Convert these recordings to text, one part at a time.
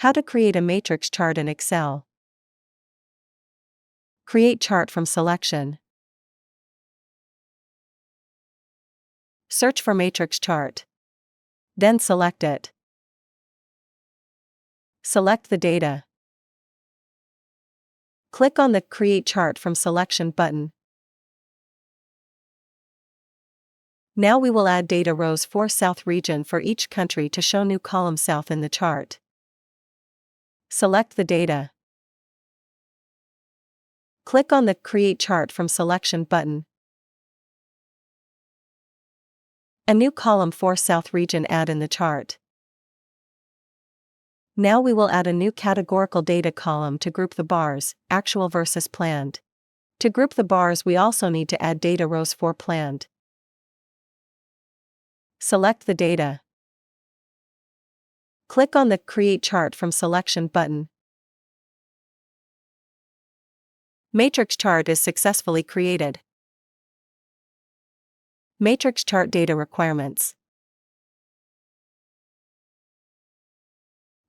How to create a matrix chart in Excel. Create chart from selection. Search for matrix chart. Then select it. Select the data. Click on the Create Chart from Selection button. Now we will add data rows for South region for each country to show new column South in the chart. Select the data. Click on the Create Chart from Selection button. A new column for South region add in the chart. Now we will add a new categorical data column to group the bars, actual versus planned. To group the bars we also need to add data rows for planned. Select the data. Click on the Create Chart from Selection button. Matrix chart is successfully created. Matrix chart data requirements.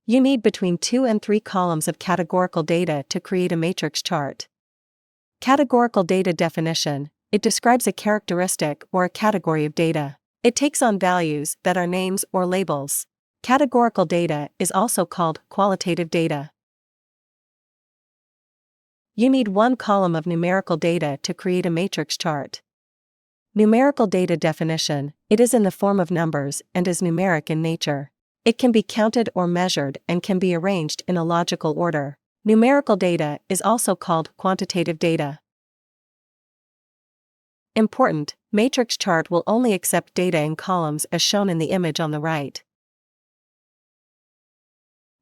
You need between 2 and 3 columns of categorical data to create a matrix chart. Categorical data definition: it describes a characteristic or a category of data. It takes on values that are names or labels. Categorical data is also called qualitative data. You need 1 column of numerical data to create a matrix chart. Numerical data definition: it is in the form of numbers and is numeric in nature. It can be counted or measured and can be arranged in a logical order. Numerical data is also called quantitative data. Important: matrix chart will only accept data in columns as shown in the image on the right.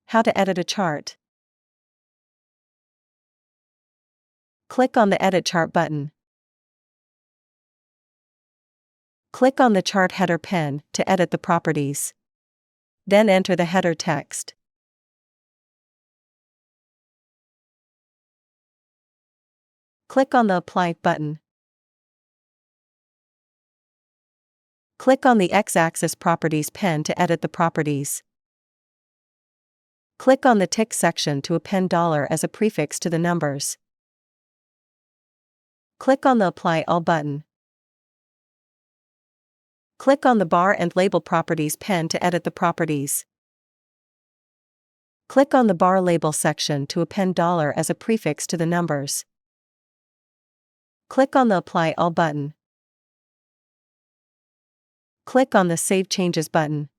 How to edit a chart. Click on the Edit Chart button. Click on the chart header pen to edit the properties. Then enter the header text. Click on the Apply button. Click on the X-axis Properties pen to edit the properties. Click on the tick section to append $ as a prefix to the numbers. Click on the Apply All button. Click on the Bar and Label Properties pen to edit the properties. Click on the Bar Label section to append $ as a prefix to the numbers. Click on the Apply All button. Click on the Save Changes button.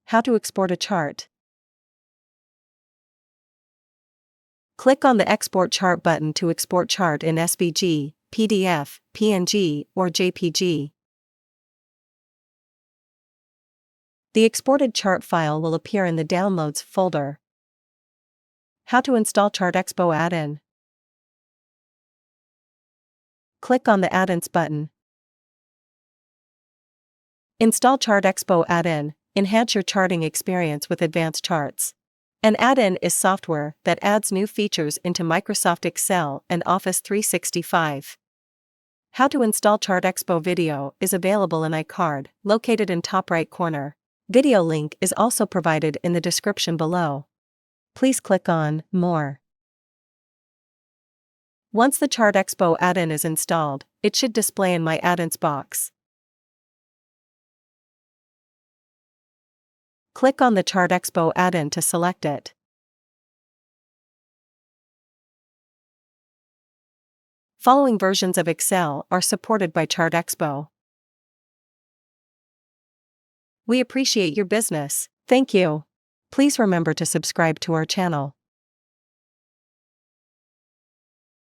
How to export a chart. Click on the Export Chart button to export chart in SVG, PDF, PNG, or JPG. The exported chart file will appear in the Downloads folder. How to install ChartExpo add-in. Click on the Add-ins button. Install ChartExpo add-in. Enhance your charting experience with advanced charts. An add-in is software that adds new features into Microsoft Excel and Office 365. How to install ChartExpo video is available in iCard, located in top right corner. Video link is also provided in the description below. Please click on More. Once the ChartExpo add-in is installed, it should display in My Add-ins box. Click on the ChartExpo add-in to select it. Following versions of Excel are supported by ChartExpo. We appreciate your business. Thank you. Please remember to subscribe to our channel.